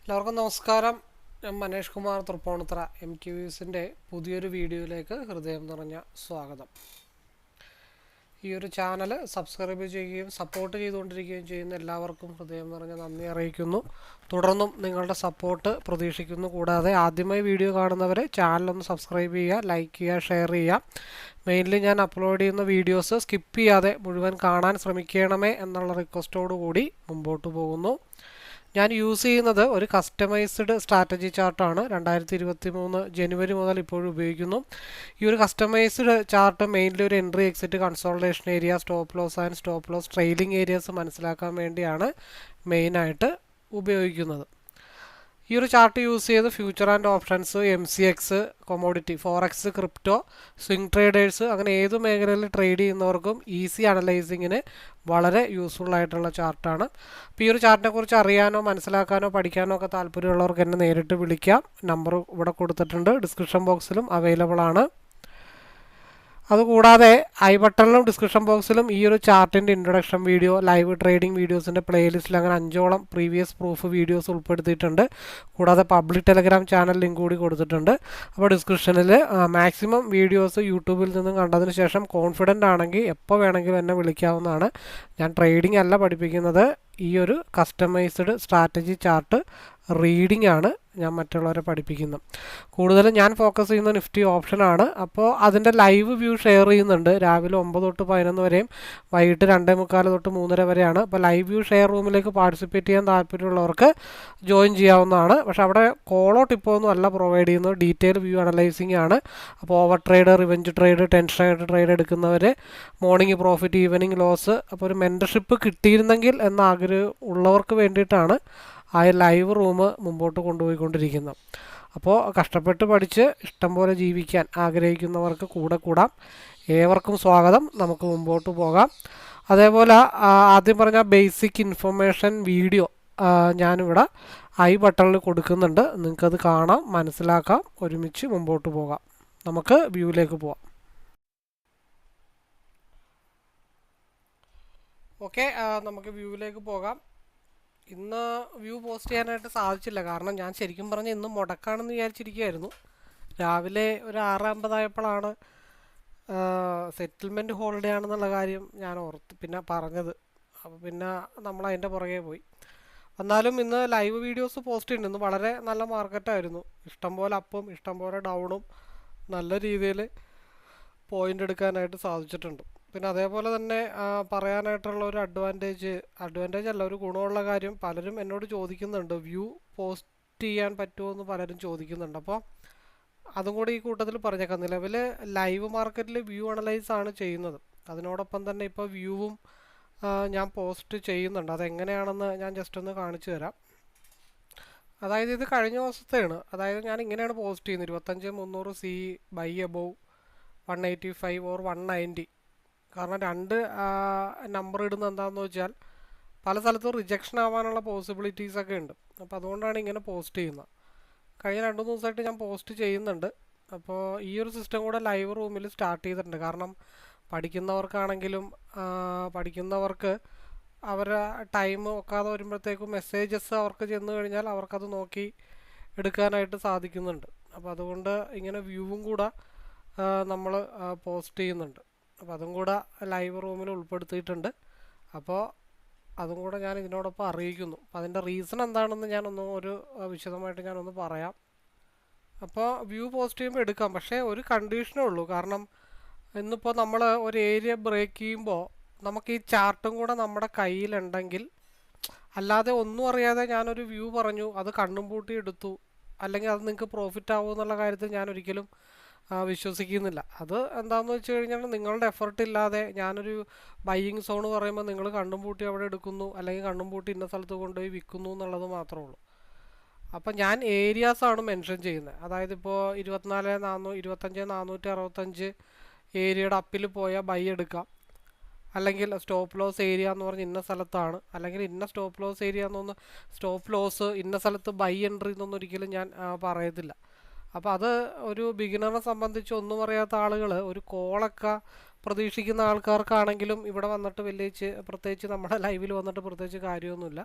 എല്ലാവർക്കും നമസ്കാരം. ഞാൻ മനേഷ് കുമാർ തൃപ്പൂണിത്തുറ MTVസിൻ്റെ പുതിയൊരു വീഡിയോയിലേക്ക് ഹൃദയം നിറഞ്ഞ സ്വാഗതം. ഈ ഒരു ചാനൽ സബ്സ്ക്രൈബ് ചെയ്യുകയും സപ്പോർട്ട് ചെയ്തുകൊണ്ടിരിക്കുകയും ചെയ്യുന്ന എല്ലാവർക്കും ഹൃദയം നിറഞ്ഞ നന്ദി അറിയിക്കുന്നു. തുടർന്നും നിങ്ങളുടെ സപ്പോർട്ട് പ്രതീക്ഷിക്കുന്നു. കൂടാതെ ആദ്യമായി വീഡിയോ കാണുന്നവരെ ചാനലൊന്ന് സബ്സ്ക്രൈബ് ചെയ്യുക, ലൈക്ക് ചെയ്യുക, ഷെയർ ചെയ്യുക. മെയിൻലി ഞാൻ അപ്ലോഡ് ചെയ്യുന്ന വീഡിയോസ് സ്കിപ്പ് ചെയ്യാതെ മുഴുവൻ കാണാൻ ശ്രമിക്കണമേ എന്നുള്ള റിക്വസ്റ്റോടു കൂടി മുമ്പോട്ട് പോകുന്നു. ഞാൻ യൂസ് ചെയ്യുന്നത് ഒരു കസ്റ്റമൈസ്ഡ് സ്ട്രാറ്റജി ചാർട്ടാണ്. 2023 ജനുവരി മുതൽ ഇപ്പോഴും ഉപയോഗിക്കുന്നു. ഈ ഒരു കസ്റ്റമൈസ്ഡ് ചാർട്ട് മെയിൻലി ഒരു entry, exit, consultation area, stop loss and stop loss trailing areas മനസ്സിലാക്കാൻ വേണ്ടിയാണ് മെയിനായിട്ട് ഉപയോഗിക്കുന്നത്. ഈ ഒരു ചാർട്ട് യൂസ് ചെയ്ത് future and options, MCX, commodity, forex, crypto, swing traders അങ്ങനെ ഏത് മേഖലയിൽ ട്രേഡ് ചെയ്യുന്നവർക്കും ഈസി അനലൈസിങ്ങിന് വളരെ യൂസ്ഫുൾ ആയിട്ടുള്ള ചാർട്ടാണ്. അപ്പോൾ ഈ ഒരു ചാർട്ടിനെ കുറിച്ച് അറിയാനോ മനസ്സിലാക്കാനോ പഠിക്കാനോ ഒക്കെ താല്പര്യമുള്ളവർക്ക് എന്നെ നേരിട്ട് വിളിക്കാം. നമ്പർ ഇവിടെ കൊടുത്തിട്ടുണ്ട്, ഡിസ്ക്രിപ്ഷൻ ബോക്സിലും അവൈലബിൾ ആണ്. അതുകൂടാതെ ഐ ബട്ടണിലും ഡിസ്ക്രിപ്ഷൻ ബോക്സിലും ഈ ഒരു ചാർട്ടിൻ്റെ ഇൻട്രൊഡക്ഷൻ വീഡിയോ, ലൈവ് ട്രേഡിംഗ് വീഡിയോസിൻ്റെ പ്ലേലിസ്റ്റിൽ അങ്ങനെ 5ഓളം പ്രീവിയസ് പ്രൂഫ് വീഡിയോസ് ഉൾപ്പെടുത്തിയിട്ടുണ്ട്. കൂടാതെ പബ്ലിക് ടെലഗ്രാം ചാനൽ ലിങ്ക് കൂടി കൊടുത്തിട്ടുണ്ട്. അപ്പോൾ ഡിസ്ക്രിപ്ഷനിൽ മാക്സിമം വീഡിയോസ് യൂട്യൂബിൽ നിന്നും കണ്ടതിന് ശേഷം കോൺഫിഡൻ്റ് ആണെങ്കിൽ എപ്പോൾ വേണമെങ്കിലും എന്നെ വിളിക്കാവുന്നതാണ്. ഞാൻ ട്രേഡിംഗ് അല്ല പഠിപ്പിക്കുന്നത്, ഈ ഒരു കസ്റ്റമൈസ്ഡ് സ്ട്രാറ്റജി ചാർട്ട് റീഡിംഗ് ആണ് ഞാൻ മറ്റുള്ളവരെ പഠിപ്പിക്കുന്നത്. കൂടുതലും ഞാൻ ഫോക്കസ് ചെയ്യുന്ന നിഫ്റ്റി ഓപ്ഷനാണ്. അപ്പോൾ അതിൻ്റെ ലൈവ് വ്യൂ ഷെയർ ചെയ്യുന്നുണ്ട്. രാവിലെ 9 തൊട്ട് 11 വരെയും വൈകിട്ട് 2:45 തൊട്ട് 3:30 വരെയാണ്. അപ്പോൾ ലൈവ് വ്യൂ ഷെയർ റൂമിലേക്ക് പാർട്ടിസിപ്പേറ്റ് ചെയ്യാൻ താല്പര്യമുള്ളവർക്ക് ജോയിൻ ചെയ്യാവുന്നതാണ്. പക്ഷേ അവിടെ കോളോ ടിപ്പോ ഒന്നും അല്ല പ്രൊവൈഡ് ചെയ്യുന്നത്, ഡീറ്റെയിൽ വ്യൂ അനലൈസിങ് ആണ്. അപ്പോൾ ഓവർ ട്രേഡ്, റിവെഞ്ച് ട്രേഡ്, ടെൻഷനായിട്ട് ട്രേഡ് എടുക്കുന്നവർ, മോർണിംഗ് പ്രോഫിറ്റ്, ഈവനിങ് ലോസ്, അപ്പോൾ ഒരു മെൻറ്റർഷിപ്പ് കിട്ടിയിരുന്നെങ്കിൽ എന്ന ആഗ്രഹം ഉള്ളവർക്ക് വേണ്ടിയിട്ടാണ് ആ ലൈവ് റൂം മുമ്പോട്ട് കൊണ്ടുപോയിക്കൊണ്ടിരിക്കുന്നത്. അപ്പോൾ കഷ്ടപ്പെട്ട് പഠിച്ച് ഇഷ്ടം പോലെ ജീവിക്കാൻ ആഗ്രഹിക്കുന്നവർക്ക് കൂടെ കൂടാം. ഏവർക്കും സ്വാഗതം. നമുക്ക് മുമ്പോട്ട് പോകാം. അതേപോലെ ആദ്യം പറഞ്ഞ ബേസിക് ഇൻഫർമേഷൻ വീഡിയോ ഞാനിവിടെ ഐ ബട്ടണിൽ കൊടുക്കുന്നുണ്ട്. നിങ്ങൾക്കത് കാണാം, മനസ്സിലാക്കാം, ഒരുമിച്ച് മുമ്പോട്ട് പോകാം. നമുക്ക് വ്യൂവിലേക്ക് പോകാം. ഓക്കെ, നമുക്ക് വ്യൂവിലേക്ക് പോകാം. ഇന്ന് വ്യൂ പോസ്റ്റ് ചെയ്യാനായിട്ട് സാധിച്ചില്ല, കാരണം ഞാൻ ശരിക്കും പറഞ്ഞാൽ ഇന്ന് മുടക്കാണെന്ന് വിചാരിച്ചിരിക്കുകയായിരുന്നു. രാവിലെ ഒരു 6:50 ആയപ്പോഴാണ് സെറ്റിൽമെൻറ്റ് ഹോളിഡേ ആണെന്നുള്ള കാര്യം ഞാൻ പിന്നെ പറഞ്ഞത്. അപ്പോൾ പിന്നെ നമ്മൾ അതിൻ്റെ പുറകെ പോയി. എന്നാലും ഇന്ന് ലൈവ് വീഡിയോസ് പോസ്റ്റ് ചെയ്യുന്നുണ്ട്. ഇന്ന് വളരെ നല്ല മാർക്കറ്റായിരുന്നു. ഇഷ്ടംപോലെ അപ്പും ഇഷ്ടംപോലെ ഡൗണും നല്ല രീതിയിൽ പോയിൻ്റ് എടുക്കാനായിട്ട് സാധിച്ചിട്ടുണ്ട്. പിന്നെ അതേപോലെ തന്നെ പറയാനായിട്ടുള്ള ഒരു അഡ്വാൻറ്റേജ് അല്ല, ഒരു ഗുണമുള്ള കാര്യം, പലരും എന്നോട് ചോദിക്കുന്നുണ്ട്, വ്യൂ പോസ്റ്റ് ചെയ്യാൻ പറ്റുമോ എന്ന് പലരും ചോദിക്കുന്നുണ്ട്. അപ്പോൾ അതും കൂടി ഈ കൂട്ടത്തിൽ പറഞ്ഞേക്കാം. നിലവിൽ ലൈവ് മാർക്കറ്റിൽ വ്യൂ അനലൈസ് ആണ് ചെയ്യുന്നത്. അതിനോടൊപ്പം തന്നെ ഇപ്പോൾ വ്യൂവും ഞാൻ പോസ്റ്റ് ചെയ്യുന്നുണ്ട്. അതെങ്ങനെയാണെന്ന് ഞാൻ ജസ്റ്റ് ഒന്ന് കാണിച്ചു തരാം. അതായത് ഇത് കഴിഞ്ഞ ദിവസത്തെയാണ്. അതായത് ഞാൻ ഇങ്ങനെയാണ് പോസ്റ്റ് ചെയ്യുന്നത്: 25,300 C ബൈ എബോവ് 185 ഓർ 190. കാരണം രണ്ട് നമ്പർ ഇടുന്നത് എന്താണെന്ന് വെച്ചാൽ പല സ്ഥലത്തും റിജക്ഷൻ ആവാനുള്ള പോസിബിലിറ്റീസൊക്കെ ഉണ്ട്. അപ്പോൾ അതുകൊണ്ടാണ് ഇങ്ങനെ പോസ്റ്റ് ചെയ്യുന്നത്. കഴിഞ്ഞ 2-3 ദിവസമായിട്ട് ഞാൻ പോസ്റ്റ് ചെയ്യുന്നുണ്ട്. അപ്പോൾ ഈ ഒരു സിസ്റ്റം കൂടെ ലൈവ് റൂമിൽ സ്റ്റാർട്ട് ചെയ്തിട്ടുണ്ട്. കാരണം പഠിക്കുന്നവർക്ക് അവരുടെ ടൈം ഒക്കാതെ വരുമ്പോഴത്തേക്കും മെസ്സേജസ് അവർക്ക് ചെന്ന് കഴിഞ്ഞാൽ അവർക്കത് നോക്കി എടുക്കാനായിട്ട് സാധിക്കുന്നുണ്ട്. അപ്പോൾ അതുകൊണ്ട് ഇങ്ങനെ വ്യൂവും കൂടെ നമ്മൾ പോസ്റ്റ് ചെയ്യുന്നുണ്ട്. അപ്പോൾ അതും കൂടെ ലൈവ് റൂമിൽ ഉൾപ്പെടുത്തിയിട്ടുണ്ട്. അപ്പോൾ അതും കൂടെ ഞാൻ ഇതിനോടൊപ്പം അറിയിക്കുന്നു. അപ്പോൾ അതിൻ്റെ റീസൺ എന്താണെന്ന് വിശദമായിട്ട് ഞാനൊന്ന് പറയാം. അപ്പോൾ വ്യൂ പോസ്റ്റ് ചെയ്യുമ്പോൾ എടുക്കാം, പക്ഷേ ഒരു കണ്ടീഷനേ ഉള്ളൂ. കാരണം ഇന്നിപ്പോൾ നമ്മൾ ഒരു ഏരിയ ബ്രേക്ക് ചെയ്യുമ്പോൾ നമുക്ക് ഈ ചാർട്ടും കൂടെ നമ്മുടെ കയ്യിലുണ്ടെങ്കിൽ, അല്ലാതെ ഒന്നും അറിയാതെ ഞാനൊരു വ്യൂ പറഞ്ഞു, അത് കണ്ണും പൂട്ടി എടുത്തു, അല്ലെങ്കിൽ അത് നിങ്ങൾക്ക് പ്രോഫിറ്റ് ആവുമോ എന്നുള്ള കാര്യത്തിൽ ഞാൻ ഒരിക്കലും വിശ്വസിക്കുന്നില്ല. അത് എന്താണെന്ന് വെച്ച് കഴിഞ്ഞാൽ നിങ്ങളുടെ എഫർട്ട് ഇല്ലാതെ ഞാനൊരു ബൈയിങ് സോൺ പറയുമ്പോൾ നിങ്ങൾ കണ്ണും പൂട്ടി അവിടെ എടുക്കുന്നു, അല്ലെങ്കിൽ കണ്ണും പൂട്ടി ഇന്ന സ്ഥലത്ത് കൊണ്ടുപോയി വിൽക്കുന്നു എന്നുള്ളത് മാത്രമേ ഉള്ളൂ. അപ്പം ഞാൻ ഏരിയാസാണ് മെൻഷൻ ചെയ്യുന്നത്. അതായത് ഇപ്പോൾ 25,465 ഏരിയയുടെ അപ്പിൽ പോയാൽ ബൈ എടുക്കാം, അല്ലെങ്കിൽ സ്റ്റോപ്പ് ലോസ് ഏരിയ എന്ന് പറഞ്ഞ് ഇന്ന സ്ഥലത്താണ്, അല്ലെങ്കിൽ ഇന്ന സ്റ്റോപ്പ് ലോസ് ഏരിയ എന്നൊന്ന്, സ്റ്റോപ്പ് ലോസ് ഇന്ന സ്ഥലത്ത് ബൈ എൻട്രി എന്നൊന്നും ഒരിക്കലും ഞാൻ പറയത്തില്ല. അപ്പോൾ അത് ഒരു ബിഗിനറിനെ സംബന്ധിച്ച് ഒന്നും അറിയാത്ത ആളുകൾ ഒരു കോളൊക്കെ പ്രതീക്ഷിക്കുന്ന ആൾക്കാർക്കാണെങ്കിലും ഇവിടെ വന്നിട്ട് പ്രത്യേകിച്ച് നമ്മുടെ ലൈവിൽ വന്നിട്ട് പ്രത്യേകിച്ച് കാര്യമൊന്നുമില്ല.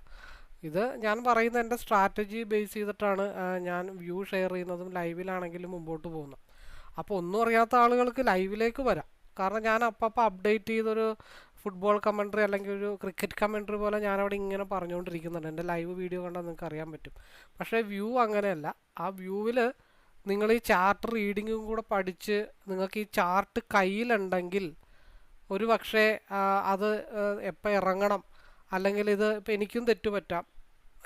ഇത് ഞാൻ പറയുന്ന എൻ്റെ സ്ട്രാറ്റജി ബേസ് ചെയ്തിട്ടാണ് ഞാൻ വ്യൂ ഷെയർ ചെയ്യുന്നതും ലൈവിലാണെങ്കിലും മുമ്പോട്ട് പോകുന്നത്. അപ്പോൾ ഒന്നും അറിയാത്ത ആളുകൾക്ക് ലൈവിലേക്ക് വരാം. കാരണം ഞാൻ അപ്പം അപ്ഡേറ്റ് ചെയ്തൊരു ഫുട്ബോൾ കമൻട്രി അല്ലെങ്കിൽ ഒരു ക്രിക്കറ്റ് കമൻട്രി പോലെ ഞാനവിടെ ഇങ്ങനെ പറഞ്ഞുകൊണ്ടിരിക്കുന്നുണ്ട്. എൻ്റെ ലൈവ് വീഡിയോ കണ്ടാൽ നിങ്ങൾക്ക് അറിയാൻ പറ്റും. പക്ഷേ വ്യൂ അങ്ങനെയല്ല. ആ വ്യൂവിൽ നിങ്ങൾ ഈ ചാർട്ട് റീഡിങ്ങും കൂടെ പഠിച്ച് നിങ്ങൾക്ക് ഈ ചാർട്ട് കയ്യിലുണ്ടെങ്കിൽ ഒരു പക്ഷേ അത് എപ്പോൾ ഇറങ്ങണം, അല്ലെങ്കിൽ ഇത് ഇപ്പോൾ എനിക്കും തെറ്റുപറ്റാം,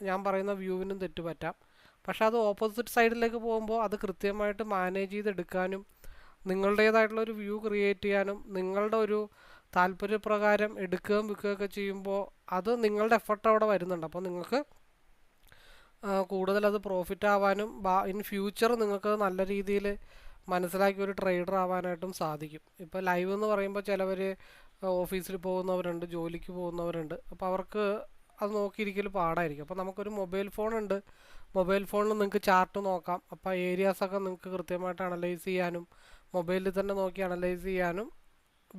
ഞാൻ പറയുന്ന വ്യൂവിനും തെറ്റുപറ്റാം. പക്ഷെ അത് ഓപ്പോസിറ്റ് സൈഡിലേക്ക് പോകുമ്പോൾ അത് കൃത്യമായിട്ട് മാനേജ് ചെയ്തെടുക്കാനും നിങ്ങളുടേതായിട്ടുള്ളൊരു വ്യൂ ക്രിയേറ്റ് ചെയ്യാനും നിങ്ങളുടെ ഒരു താല്പര്യപ്രകാരം എടുക്കുകയും വിൽക്കുകയൊക്കെ ചെയ്യുമ്പോൾ അത് നിങ്ങളുടെ എഫർട്ട് അവിടെ വരുന്നുണ്ട്. അപ്പോൾ നിങ്ങൾക്ക് കൂടുതൽ അത് പ്രോഫിറ്റ് ആവാനും ഇൻ ഫ്യൂച്ചർ നിങ്ങൾക്ക് നല്ല രീതിയിൽ മനസ്സിലാക്കി ഒരു ട്രേഡർ ആവാനായിട്ടും സാധിക്കും. ഇപ്പോൾ ലൈവ് എന്ന് പറയുമ്പോൾ ചിലവർ ഓഫീസിൽ പോകുന്നവരുണ്ട്, ജോലിക്ക് പോകുന്നവരുണ്ട്. അപ്പോൾ അവർക്ക് അത് നോക്കിയിരിക്കൽ പാടായിരിക്കും. അപ്പോൾ നമുക്കൊരു മൊബൈൽ ഫോൺ ഉണ്ട്. മൊബൈൽ ഫോണിൽ നിങ്ങൾക്ക് ചാർട്ട് നോക്കാം. അപ്പോൾ ഏരിയാസൊക്കെ നിങ്ങൾക്ക് കൃത്യമായിട്ട് അനലൈസ് ചെയ്യാനും മൊബൈലിൽ തന്നെ നോക്കി അനലൈസ് ചെയ്യാനും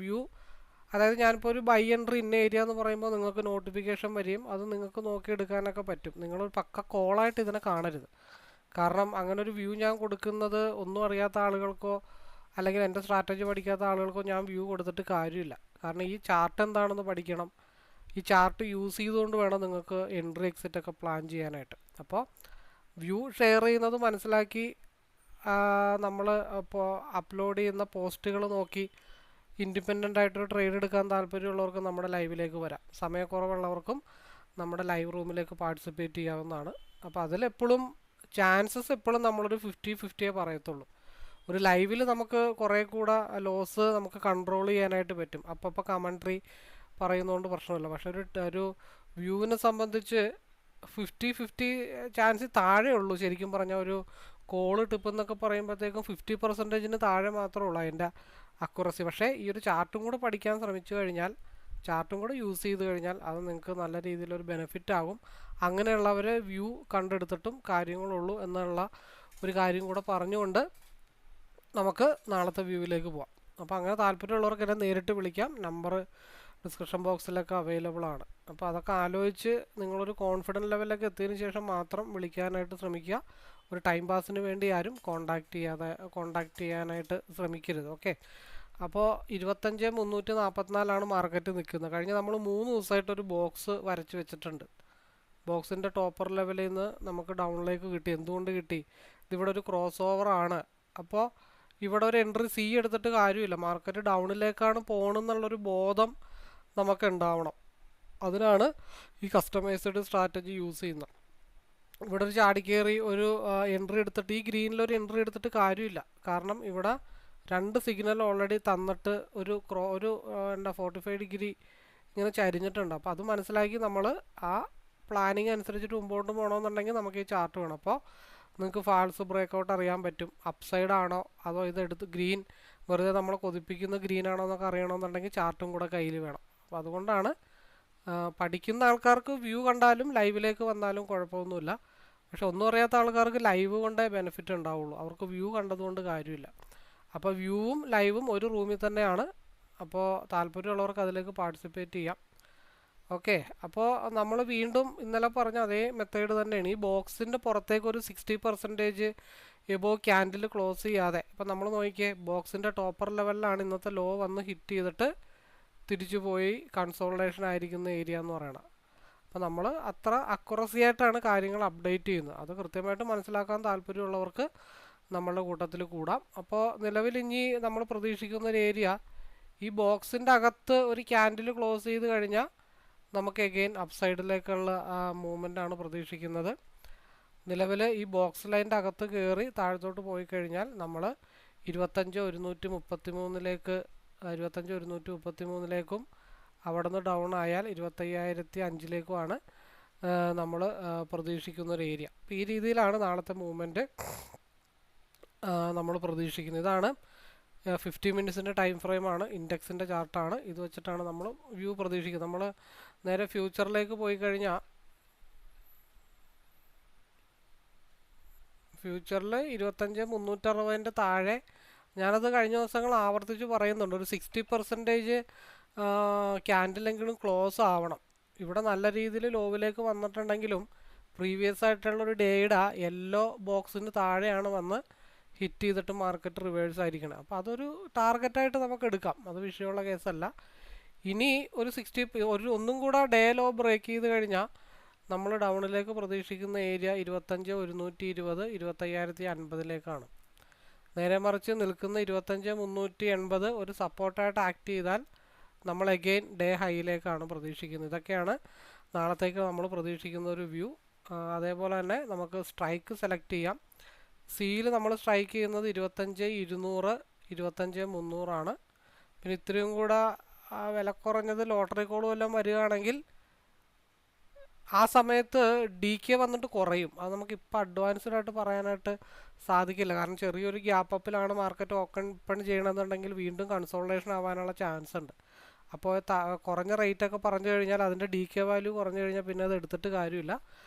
വ്യൂ, അതായത് ഞാനിപ്പോൾ ഒരു ബൈ എൻട്രി ഇന്ന ഏരിയ എന്ന് പറയുമ്പോൾ നിങ്ങൾക്ക് നോട്ടിഫിക്കേഷൻ വരികയും അത് നിങ്ങൾക്ക് നോക്കിയെടുക്കാനൊക്കെ പറ്റും. നിങ്ങളൊരു പക്ക കോളായിട്ട് ഇതിനെ കാണരുത്. കാരണം അങ്ങനെ ഒരു വ്യൂ ഞാൻ കൊടുക്കുന്നത് ഒന്നും അറിയാത്ത ആളുകൾക്കോ അല്ലെങ്കിൽ എൻ്റെ സ്ട്രാറ്റജി പഠിക്കാത്ത ആളുകൾക്കോ ഞാൻ വ്യൂ കൊടുത്തിട്ട് കാര്യമില്ല. കാരണം ഈ ചാർട്ട് എന്താണെന്ന് പഠിക്കണം. ഈ ചാർട്ട് യൂസ് ചെയ്തുകൊണ്ട് വേണം നിങ്ങൾക്ക് എൻട്രി എക്സിറ്റ് ഒക്കെ പ്ലാൻ ചെയ്യാനായിട്ട്. അപ്പോൾ വ്യൂ ഷെയർ ചെയ്യുന്നത് മനസ്സിലാക്കി നമ്മൾ ഇപ്പോൾ അപ്ലോഡ് ചെയ്യുന്ന പോസ്റ്റുകൾ നോക്കി ഇൻഡിപെൻഡൻ്റ് ആയിട്ടൊരു ട്രേഡ് എടുക്കാൻ താല്പര്യമുള്ളവർക്ക് നമ്മുടെ ലൈവിലേക്ക് വരാം. സമയക്കുറവുള്ളവർക്കും നമ്മുടെ ലൈവ് റൂമിലേക്ക് പാർട്ടിസിപ്പേറ്റ് ചെയ്യാവുന്നതാണ്. അപ്പോൾ അതിലെപ്പോഴും ചാൻസസ് എപ്പോഴും നമ്മളൊരു 50-50 പറയത്തുള്ളൂ. ഒരു ലൈവിൽ നമുക്ക് കുറേ കൂടെ ലോസ് നമുക്ക് കൺട്രോൾ ചെയ്യാനായിട്ട് പറ്റും. അപ്പോൾ കമൻട്രി പറയുന്നതുകൊണ്ട് പ്രശ്നമില്ല. പക്ഷെ ഒരു വ്യൂവിനെ സംബന്ധിച്ച് 50-50 ചാൻസ് താഴെ ഉള്ളൂ. ശരിക്കും പറഞ്ഞാൽ ഒരു കോള് ടിപ്പ് എന്നൊക്കെ പറയുമ്പോഴത്തേക്കും 50% താഴെ മാത്രമേ ഉള്ളൂ അതിൻ്റെ അക്യുറസി. പക്ഷേ ഈ ഒരു ചാർട്ടും കൂടെ പഠിക്കാൻ ശ്രമിച്ചു കഴിഞ്ഞാൽ, ചാർട്ടും കൂടെ യൂസ് ചെയ്ത് കഴിഞ്ഞാൽ അത് നിങ്ങൾക്ക് നല്ല രീതിയിലൊരു ബെനിഫിറ്റ് ആകും. അങ്ങനെയുള്ളവരെ വ്യൂ കണ്ടെടുത്തിട്ടും കാര്യങ്ങളുള്ളൂ എന്നുള്ള ഒരു കാര്യം കൂടെ പറഞ്ഞുകൊണ്ട് നമുക്ക് നാളത്തെ വ്യൂവിലേക്ക് പോവാം. അപ്പോൾ അങ്ങനെ താല്പര്യമുള്ളവർക്ക് എന്നെ നേരിട്ട് വിളിക്കാം. നമ്പർ ഡിസ്ക്രിപ്ഷൻ ബോക്സിലൊക്കെ അവൈലബിൾ ആണ്. അപ്പോൾ അതൊക്കെ ആലോചിച്ച് നിങ്ങളൊരു കോൺഫിഡൻറ്റ് ലെവലിലൊക്കെ എത്തിയതിന് ശേഷം മാത്രം വിളിക്കാനായിട്ട് ശ്രമിക്കുക. ഒരു ടൈം പാസിന് വേണ്ടി ആരും കോൺടാക്റ്റ് ചെയ്യാനായിട്ട് ശ്രമിക്കരുത്. ഓക്കെ. അപ്പോൾ 25,344 മാർക്കറ്റ് നിൽക്കുന്നത്. കഴിഞ്ഞ് നമ്മൾ 3 ദിവസമായിട്ടൊരു ബോക്സ് വരച്ച് വെച്ചിട്ടുണ്ട്. ബോക്സിൻ്റെ ടോപ്പർ ലെവലിൽ നിന്ന് നമുക്ക് ഡൗണിലേക്ക് കിട്ടി. എന്തുകൊണ്ട് കിട്ടി? ഇതിവിടെ ഒരു ക്രോസ് ഓവർ ആണ്. അപ്പോൾ ഇവിടെ ഒരു എൻട്രി സി എടുത്തിട്ട് കാര്യമില്ല. മാർക്കറ്റ് ഡൗണിലേക്കാണ് പോകണമെന്നുള്ളൊരു ബോധം നമുക്ക് ഉണ്ടാവണം. അതിനാണ് ഈ കസ്റ്റമൈസ്ഡ് സ്ട്രാറ്റജി യൂസ് ചെയ്യുന്നത്. ഇവിടെ ഒരു ചാടിക്കയറി ഒരു എൻട്രി എടുത്തിട്ട് ഈ ഗ്രീനിലൊരു എൻട്രി എടുത്തിട്ട് കാര്യമില്ല. കാരണം ഇവിടെ 2 സിഗ്നൽ ഓൾറെഡി തന്നിട്ട് ഒരു 45 ഡിഗ്രി ഇങ്ങനെ ചരിഞ്ഞിട്ടുണ്ട്. അപ്പോൾ അത് മനസ്സിലാക്കി നമ്മൾ ആ പ്ലാനിങ് അനുസരിച്ചിട്ട് മുമ്പോട്ട് പോകണമെന്നുണ്ടെങ്കിൽ നമുക്ക് ഈ ചാർട്ട് വേണം. അപ്പോൾ നിങ്ങൾക്ക് ഫാൾസ് ബ്രേക്കൗട്ട് അറിയാൻ പറ്റും. അപ്സൈഡ് ആണോ അതോ ഇതെടുത്ത് ഗ്രീൻ വെറുതെ നമ്മളെ കൊതിപ്പിക്കുന്ന ഗ്രീൻ ആണോ എന്നൊക്കെ അറിയണമെന്നുണ്ടെങ്കിൽ ചാർട്ടും കൂടെ കയ്യിൽ വേണം. അപ്പോൾ അതുകൊണ്ടാണ് പഠിക്കുന്ന ആൾക്കാർക്ക് വ്യൂ കണ്ടാലും ലൈവിലേക്ക് വന്നാലും കുഴപ്പമൊന്നുമില്ല. പക്ഷെ ഒന്നും അറിയാത്ത ആൾക്കാർക്ക് ലൈവ് കൊണ്ടേ ബെനിഫിറ്റ് ഉണ്ടാവുള്ളൂ. അവർക്ക് വ്യൂ കണ്ടതുകൊണ്ട് കാര്യമില്ല. അപ്പോൾ വ്യൂവും ലൈവും ഒരു റൂമിൽ തന്നെയാണ്. അപ്പോൾ താല്പര്യമുള്ളവർക്ക് അതിലേക്ക് പാർട്ടിസിപ്പേറ്റ് ചെയ്യാം. ഓക്കെ. അപ്പോൾ നമ്മൾ വീണ്ടും ഇന്നലെ പറഞ്ഞ അതേ മെത്തേഡ് തന്നെയാണ്. ഈ ബോക്സിൻ്റെ പുറത്തേക്ക് ഒരു 60% എബോ ക്യാൻഡിൽ ക്ലോസ് ചെയ്യാതെ, ഇപ്പോൾ നമ്മൾ നോക്കിയേ ബോക്സിൻ്റെ ടോപ്പർ ലെവലിലാണ് ഇന്നത്തെ ലോ വന്ന് ഹിറ്റ് ചെയ്തിട്ട് തിരിച്ചു പോയി കൺസോൾട്ടേഷൻ ആയിരിക്കുന്ന ഏരിയ എന്ന് പറയണം. അപ്പോൾ നമ്മൾ അത്ര അക്യുറസി ആയിട്ടാണ് കാര്യങ്ങൾ അപ്ഡേറ്റ് ചെയ്യുന്നത്. അത് കൃത്യമായിട്ട് മനസ്സിലാക്കാൻ താല്പര്യമുള്ളവർക്ക് നമ്മളുടെ കൂട്ടത്തിൽ കൂടാം. അപ്പോൾ നിലവിൽ ഇനി നമ്മൾ പ്രതീക്ഷിക്കുന്ന ഒരു ഏരിയ ഈ ബോക്സിൻ്റെ അകത്ത് ഒരു ക്യാൻഡിൽ ക്ലോസ് ചെയ്ത് കഴിഞ്ഞാൽ നമുക്ക് എഗെയിൻ അപ്സൈഡിലേക്കുള്ള മൂവ്മെൻ്റ് ആണ് പ്രതീക്ഷിക്കുന്നത്. നിലവിൽ ഈ ബോക്സ് ലൈൻ്റെ അകത്ത് കയറി താഴത്തോട്ട് പോയി കഴിഞ്ഞാൽ നമ്മൾ 25,133ലേക്കും അവിടെ നിന്ന് ഡൗൺ ആയാൽ 25,005ലേക്കുമാണ് നമ്മൾ പ്രതീക്ഷിക്കുന്നൊരു ഏരിയ. അപ്പോൾ ഈ രീതിയിലാണ് നാളത്തെ മൂവ്മെൻറ്റ് നമ്മൾ പ്രതീക്ഷിക്കുന്നത്. ഇതാണ് 50 മിനിറ്റ്സിൻ്റെ ടൈം ഫ്രെയിമാണ്, ഇൻഡെക്സിൻ്റെ ചാർട്ടാണ്. ഇത് വെച്ചിട്ടാണ് നമ്മൾ വ്യൂ പ്രതീക്ഷിക്കുന്നത്. നമ്മൾ നേരെ ഫ്യൂച്ചറിലേക്ക് പോയി കഴിഞ്ഞാൽ ഫ്യൂച്ചറിൽ 25,360 താഴെ ഞാനത് കഴിഞ്ഞ ദിവസങ്ങൾ ആവർത്തിച്ച് പറയുന്നുണ്ട്. ഒരു 60% ക്യാൻഡിലെങ്കിലും ക്ലോസ് ആവണം. ഇവിടെ നല്ല രീതിയിൽ ലോവിലേക്ക് വന്നിട്ടുണ്ടെങ്കിലും പ്രീവിയസ് ആയിട്ടുള്ളൊരു ഡേയുടെ യെല്ലോ ബോക്സിന് താഴെയാണ് വന്ന് ഹിറ്റ് ചെയ്തിട്ട് മാർക്കറ്റ് റിവേഴ്സ് ആയിരിക്കണം. അപ്പോൾ അതൊരു ടാർഗറ്റായിട്ട് നമുക്ക് എടുക്കാം, അത് വിഷയമുള്ള കേസല്ല. ഇനി ഒരു ഒന്നും കൂടെ ഡേ ലോ ബ്രേക്ക് ചെയ്ത് കഴിഞ്ഞാൽ നമ്മൾ ഡൗണിലേക്ക് പ്രതീക്ഷിക്കുന്ന ഏരിയ 25,120, 25,050 നേരെ മറിച്ച് നിൽക്കുന്ന 25,380 ഒരു സപ്പോർട്ടായിട്ട് ആക്ട് ചെയ്താൽ നമ്മൾ അഗെയിൻ ഡേ ഹൈയിലേക്കാണ് പ്രതീക്ഷിക്കുന്നത്. ഇതൊക്കെയാണ് നാളത്തേക്ക് നമ്മൾ പ്രതീക്ഷിക്കുന്ന ഒരു വ്യൂ. അതേപോലെ തന്നെ നമുക്ക് സ്ട്രൈക്ക് സെലക്ട് ചെയ്യാം. സിയിൽ നമ്മൾ സ്ട്രൈക്ക് ചെയ്യുന്നത് 25,200, 25,300. പിന്നെ ഇത്രയും കൂടെ വില കുറഞ്ഞത് ലോട്ടറി കോളും എല്ലാം വരികയാണെങ്കിൽ ആ സമയത്ത് DK വന്നിട്ട് കുറയും. അത് നമുക്ക് ഇപ്പോൾ അഡ്വാൻസ്ഡ് ആയിട്ട് പറയാനായിട്ട് സാധിക്കില്ല. കാരണം ചെറിയൊരു ഗ്യാപ്പ് അപ്പിലാണ് മാർക്കറ്റ് ഓപ്പൺ ചെയ്യണമെന്നുണ്ടെങ്കിൽ വീണ്ടും കൺസോൾട്ടേഷൻ ആവാനുള്ള ചാൻസ് ഉണ്ട്. അപ്പോൾ കുറഞ്ഞ റേറ്റൊക്കെ പറഞ്ഞു കഴിഞ്ഞാൽ അതിൻ്റെ DK വാല്യൂ കുറഞ്ഞു കഴിഞ്ഞാൽ പിന്നെ അത് എടുത്തിട്ട് കാര്യമില്ല.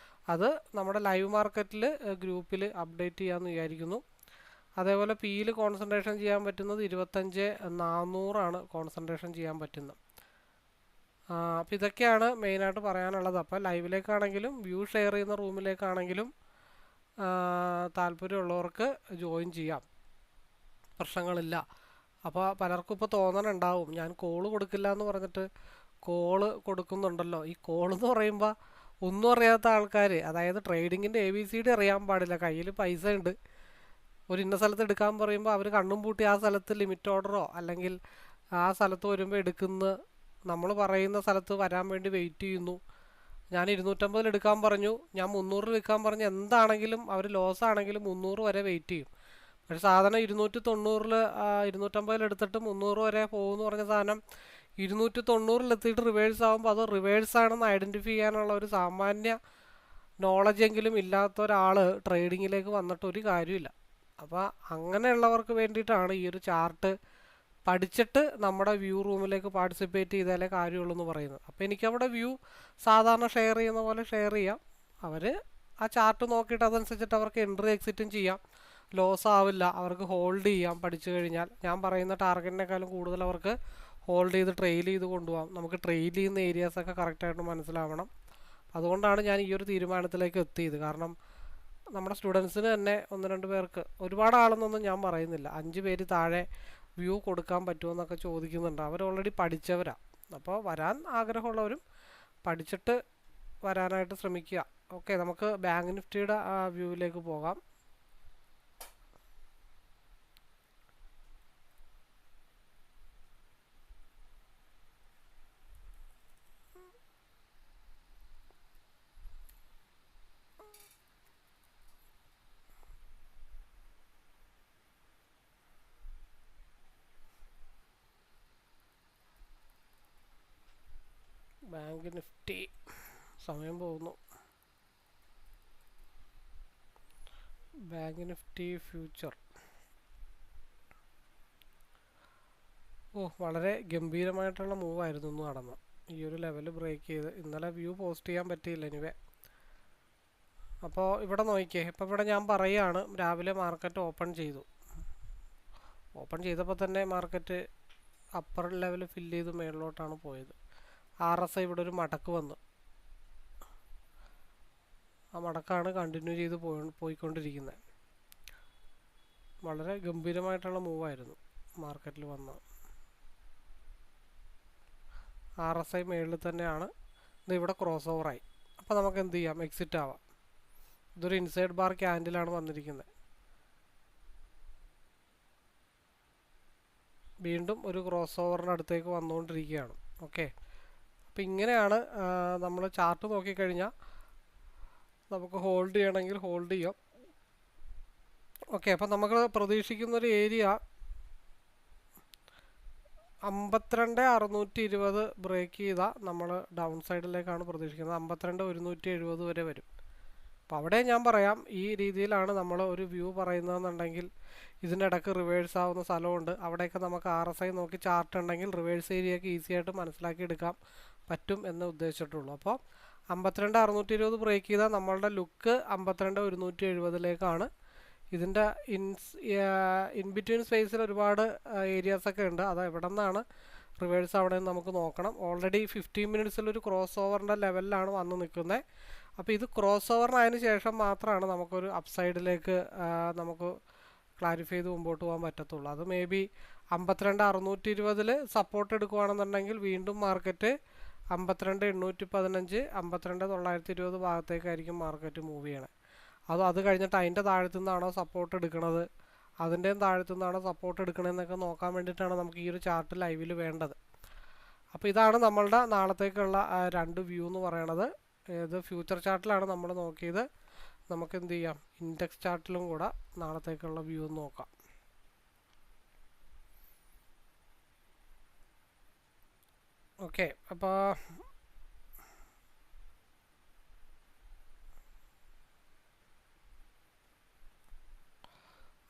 അത് നമ്മുടെ ലൈവ് മാർക്കറ്റിൽ ഗ്രൂപ്പിൽ അപ്ഡേറ്റ് ചെയ്യാമെന്ന് വിചാരിക്കുന്നു. അതേപോലെ പിയിൽ കോൺസെൻട്രേഷൻ ചെയ്യാൻ പറ്റുന്നത് 25,400 കോൺസെൻട്രേഷൻ ചെയ്യാൻ പറ്റുന്നത്. അപ്പോൾ ഇതൊക്കെയാണ് മെയിനായിട്ട് പറയാനുള്ളത്. അപ്പോൾ ലൈവിലേക്കാണെങ്കിലും വ്യൂ ഷെയർ ചെയ്യുന്ന റൂമിലേക്കാണെങ്കിലും താല്പര്യമുള്ളവർക്ക് ജോയിൻ ചെയ്യാം, പ്രശ്നങ്ങളില്ല. അപ്പോൾ പലർക്കും ഇപ്പോൾ തോന്നണുണ്ടാവും ഞാൻ കോള് കൊടുക്കില്ല എന്ന് പറഞ്ഞിട്ട് കോള് കൊടുക്കുന്നുണ്ടല്ലോ. ഈ കോളെന്ന് പറയുമ്പോൾ ഒന്നും അറിയാത്ത ആൾക്കാർ, അതായത് ട്രേഡിങ്ങിൻ്റെ ABCD അറിയാൻ പാടില്ല, കയ്യിൽ പൈസ ഉണ്ട്, ഒരു ഇന്ന സ്ഥലത്ത് എടുക്കാൻ പറയുമ്പോൾ അവർ കണ്ണും പൂട്ടി ആ സ്ഥലത്ത് ലിമിറ്റ് ഓർഡറോ അല്ലെങ്കിൽ ആ സ്ഥലത്ത് വരുമ്പോൾ എടുക്കുന്ന, നമ്മൾ പറയുന്ന സ്ഥലത്ത് വരാൻ വേണ്ടി വെയിറ്റ് ചെയ്യുന്നു. ഞാൻ 250 എടുക്കാൻ പറഞ്ഞു, ഞാൻ 300 വിൽക്കാൻ പറഞ്ഞു, എന്താണെങ്കിലും അവർ ലോസ് ആണെങ്കിലും 300 വരെ വെയിറ്റ് ചെയ്യും. പക്ഷേ സാധനം 290 250 എടുത്തിട്ട് 300 വരെ പോകുമെന്ന് പറഞ്ഞ സാധനം 290 എത്തിയിട്ട് റിവേഴ്സ് ആകുമ്പോൾ അത് റിവേഴ്സ് ആണെന്ന് ഐഡൻറ്റിഫൈ ചെയ്യാനുള്ള ഒരു സാമാന്യ നോളജെങ്കിലും ഇല്ലാത്ത ഒരാൾ ട്രേഡിങ്ങിലേക്ക് വന്നിട്ട് ഒരു കാര്യമില്ല. അപ്പോൾ അങ്ങനെയുള്ളവർക്ക് വേണ്ടിയിട്ടാണ് ഈ ഒരു ചാർട്ട് പഠിച്ചിട്ട് നമ്മുടെ വ്യൂ റൂമിലേക്ക് പാർട്ടിസിപ്പേറ്റ് ചെയ്താലേ കാര്യമുള്ളൂ എന്ന് പറയുന്നത്. അപ്പോൾ എനിക്കവിടെ വ്യൂ സാധാരണ ഷെയർ ചെയ്യുന്ന പോലെ ഷെയർ ചെയ്യാം. അവർ ആ ചാർട്ട് നോക്കിയിട്ട് അതനുസരിച്ചിട്ട് അവർക്ക് എൻട്രി എക്സിറ്റും ചെയ്യാം, ലോസ് ആവില്ല, അവർക്ക് ഹോൾഡ് ചെയ്യാം. പഠിച്ചു കഴിഞ്ഞാൽ ഞാൻ പറയുന്ന ടാർഗറ്റിനേക്കാളും കൂടുതൽ അവർക്ക് ഹോൾഡ് ചെയ്ത് ട്രെയിൽ ചെയ്ത് കൊണ്ടുപോകാം. നമുക്ക് ട്രെയിൽ ചെയ്യുന്ന ഏരിയാസൊക്കെ കറക്റ്റായിട്ട് മനസ്സിലാവണം. അതുകൊണ്ടാണ് ഞാൻ ഈ ഒരു തീരുമാനത്തിലേക്ക് എത്തിയത്. കാരണം നമ്മുടെ സ്റ്റുഡൻസിന് തന്നെ 1-2 പേർക്ക്, ഒരുപാട് ആളെന്നൊന്നും ഞാൻ പറയുന്നില്ല, 5 പേര് താഴെ വ്യൂ കൊടുക്കാൻ പറ്റുമെന്നൊക്കെ ചോദിക്കുന്നുണ്ട്. അവർ ഓൾറെഡി പഠിച്ചവരാണ്. അപ്പോൾ വരാൻ ആഗ്രഹമുള്ളവരും പഠിച്ചിട്ട് വരാനായിട്ട് ശ്രമിക്കുക. ഓക്കെ, നമുക്ക് ബാങ്ക് നിഫ്റ്റിയുടെ വ്യൂവിലേക്ക് പോകാം. ബാങ്ക് നിഫ്റ്റി സമയം പോകുന്നു. ബാങ്ക് നിഫ്റ്റി ഫ്യൂച്ചർ വളരെ ഗംഭീരമായിട്ടുള്ള മൂവായിരുന്നു ഇന്ന് നടന്നത്. ഈ ഒരു ലെവൽ ബ്രേക്ക് ചെയ്ത് ഇന്നലെ വ്യൂ പോസ്റ്റ് ചെയ്യാൻ പറ്റിയില്ല എനിവേ. അപ്പോൾ ഇവിടെ നോക്കിയേ, ഇപ്പോൾ ഇവിടെ ഞാൻ പറയുകയാണ് രാവിലെ മാർക്കറ്റ് ഓപ്പൺ ചെയ്തു. ഓപ്പൺ ചെയ്തപ്പോൾ തന്നെ മാർക്കറ്റ് അപ്പർ ലെവൽ ഫില്ല് ചെയ്ത് മേളിലോട്ടാണ് പോയത്. RSI ഇവിടെ ഒരു മടക്ക് വന്നു, ആ മടക്കാണ് കണ്ടിന്യൂ ചെയ്ത് പോയിക്കൊണ്ടിരിക്കുന്നത്. വളരെ ഗംഭീരമായിട്ടുള്ള മൂവായിരുന്നു മാർക്കറ്റിൽ വന്നത്. RSI മേളിൽ തന്നെയാണ്, ഇത് ഇവിടെ ക്രോസ് ഓവറായി. അപ്പോൾ നമുക്ക് എന്ത് ചെയ്യാം, എക്സിറ്റ് ആവാം. ഇതൊരു ഇൻസൈഡ് ബാർ ക്യാൻഡിലാണ് വന്നിരിക്കുന്നത്. വീണ്ടും ഒരു ക്രോസ് ഓവറിൻ്റെ അടുത്തേക്ക് വന്നുകൊണ്ടിരിക്കുകയാണ്. ഓക്കെ, അപ്പോൾ ഇങ്ങനെയാണ് നമ്മൾ ചാർട്ട് നോക്കിക്കഴിഞ്ഞാൽ നമുക്ക് ഹോൾഡ് ചെയ്യണമെങ്കിൽ ഹോൾഡ് ചെയ്യാം. ഓക്കെ, അപ്പോൾ നമുക്ക് പ്രതീക്ഷിക്കുന്നൊരു ഏരിയ 52,620 ബ്രേക്ക് ചെയ്താൽ നമ്മൾ ഡൗൺ സൈഡിലേക്കാണ് പ്രതീക്ഷിക്കുന്നത്. 52,170 വരെ വരും. അപ്പോൾ അവിടെ ഞാൻ പറയാം, ഈ രീതിയിലാണ് നമ്മൾ ഒരു വ്യൂ പറയുന്നതെന്നുണ്ടെങ്കിൽ ഇതിനിടയ്ക്ക് റിവേഴ്സ് ആവുന്ന സ്ഥലമുണ്ട്. അവിടെയൊക്കെ നമുക്ക് RSI നോക്കി ചാർട്ട് ഉണ്ടെങ്കിൽ റിവേഴ്സ് ഏരിയയൊക്കെ ഈസി ആയിട്ട് മനസ്സിലാക്കിയെടുക്കാൻ പറ്റും എന്ന് ഉദ്ദേശിച്ചിട്ടുള്ളൂ. അപ്പോൾ 52,620 ബ്രേക്ക് ചെയ്താൽ നമ്മളുടെ ലുക്ക് 52,170ലേക്കാണ്. ഇതിൻ്റെ ഇൻ ബിറ്റ്വീൻ സ്പേസിൽ ഒരുപാട് ഏരിയാസൊക്കെ ഉണ്ട്. അത് എവിടെ നിന്നാണ് റിവേഴ്സ് അവിടെ നിന്ന് നമുക്ക് നോക്കണം. ഓൾറെഡി 15 മിനിറ്റ്സിലൊരു ക്രോസ് ഓവറിൻ്റെ ലെവലിലാണ് വന്ന് നിൽക്കുന്നത്. അപ്പോൾ ഇത് ക്രോസ് ഓവറിനായതിനു ശേഷം മാത്രമാണ് നമുക്കൊരു അപ്സൈഡിലേക്ക് നമുക്ക് ക്ലാരിഫൈ ചെയ്ത് മുമ്പോട്ട് പോകാൻ പറ്റത്തുള്ളൂ. അത് മേ ബി 52,620 സപ്പോർട്ട് എടുക്കുകയാണെന്നുണ്ടെങ്കിൽ വീണ്ടും മാർക്കറ്റ് 52,815 52,920 ഭാഗത്തേക്കായിരിക്കും മാർക്കറ്റ് മൂവ് ചെയ്യണത്. അത് കഴിഞ്ഞിട്ട് അതിൻ്റെ താഴത്തു നിന്നാണോ സപ്പോർട്ട് എടുക്കുന്നത്, അതിൻ്റെയും താഴത്തു നിന്നാണോ സപ്പോർട്ട് എടുക്കണമെന്നൊക്കെ നോക്കാൻ വേണ്ടിയിട്ടാണ് നമുക്ക് ഈ ഒരു ചാർട്ട് ലൈവിൽ വേണ്ടത്. അപ്പോൾ ഇതാണ് നമ്മളുടെ നാളത്തേക്കുള്ള 2 വ്യൂ എന്ന് പറയണത്. ഇത് ഫ്യൂച്ചർ ചാർട്ടിലാണ് നമ്മൾ നോക്കിയത്. നമുക്ക് എന്ത് ചെയ്യാം, ഇൻഡെക്സ് ചാർട്ടിലും കൂടെ നാളത്തേക്കുള്ള വ്യൂ നോക്കാം. ഓക്കെ, അപ്പോൾ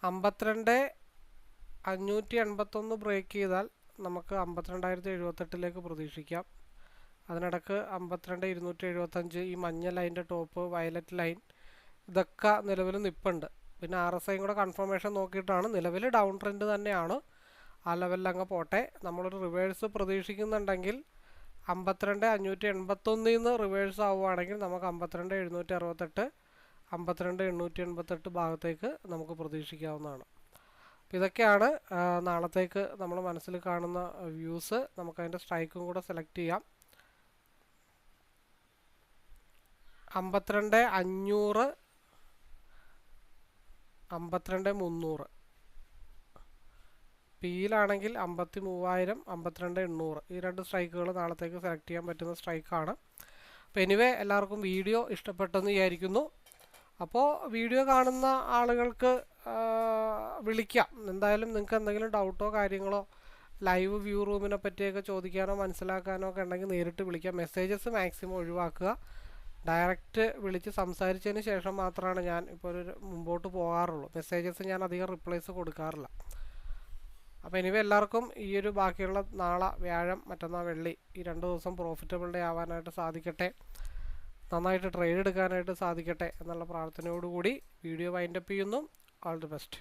52,581 ബ്രേക്ക് ചെയ്താൽ നമുക്ക് 52,078 പ്രതീക്ഷിക്കാം. അതിനിടക്ക് 52,275 ഈ മഞ്ഞ ലൈൻ്റെ ടോപ്പ്, വയലറ്റ് ലൈൻ, ഇതൊക്കെ നിലവിൽ നിൽപ്പുണ്ട്. പിന്നെ RSI കൂടെ കൺഫർമേഷൻ നോക്കിയിട്ടാണ്. നിലവിൽ ഡൗൺ ട്രെൻഡ് തന്നെയാണ്. ആ ലെവലിൽ അങ്ങ് പോട്ടെ. നമ്മളൊരു റിവേഴ്സ് പ്രതീക്ഷിക്കുന്നുണ്ടെങ്കിൽ 52,581 നിന്ന് റിവേഴ്സ് ആവുകയാണെങ്കിൽ നമുക്ക് 52,768 52,888 ഭാഗത്തേക്ക് നമുക്ക് പ്രതീക്ഷിക്കാവുന്നതാണ്. അപ്പോൾ ഇതൊക്കെയാണ് നാളത്തേക്ക് നമ്മൾ മനസ്സിൽ കാണുന്ന വ്യൂസ്. നമുക്കതിൻ്റെ സ്ട്രൈക്കും കൂടെ സെലക്ട് ചെയ്യാം. 52,500 52,300 പിയിലാണെങ്കിൽ 53,000 52,800 ഈ 2 സ്ട്രൈക്കുകൾ നാളത്തേക്ക് സെലക്ട് ചെയ്യാൻ പറ്റുന്ന സ്ട്രൈക്കാണ്. അപ്പോൾ എനിവേ എല്ലാവർക്കും വീഡിയോ ഇഷ്ടപ്പെട്ടെന്ന് വിചാരിക്കുന്നു. അപ്പോൾ വീഡിയോ കാണുന്ന ആളുകൾക്ക് വിളിക്കാം. എന്തായാലും നിങ്ങൾക്ക് എന്തെങ്കിലും ഡൗട്ടോ കാര്യങ്ങളോ ലൈവ് വ്യൂ റൂമിനെ പറ്റിയൊക്കെ ചോദിക്കാനോ മനസ്സിലാക്കാനോ ഒക്കെ ഉണ്ടെങ്കിൽ നേരിട്ട് വിളിക്കാം. മെസ്സേജസ് മാക്സിമം ഒഴിവാക്കുക. ഡയറക്റ്റ് വിളിച്ച് സംസാരിച്ചതിന് ശേഷം മാത്രമാണ് ഞാൻ ഇപ്പോൾ ഒരു മുമ്പോട്ട് പോകാറുള്ളൂ. മെസ്സേജസ് ഞാൻ അധികം റിപ്ലൈസ് കൊടുക്കാറില്ല. അപ്പോൾ എനിവേ എല്ലാവർക്കും ഈ ഒരു ബാക്കിയുള്ള നാളെ വ്യാഴം, മറ്റന്നാൾ വെള്ളി ഈ 2 ദിവസം പ്രോഫിറ്റബിൾ ഡേ ആവാനായിട്ട് സാധിക്കട്ടെ. നന്നായിട്ട് ട്രേഡ് എടുക്കാനായിട്ട് സാധിക്കട്ടെ എന്നുള്ള പ്രാർത്ഥനയോടുകൂടി വീഡിയോ വൈൻഡപ്പ് ചെയ്യുന്നു. All the best.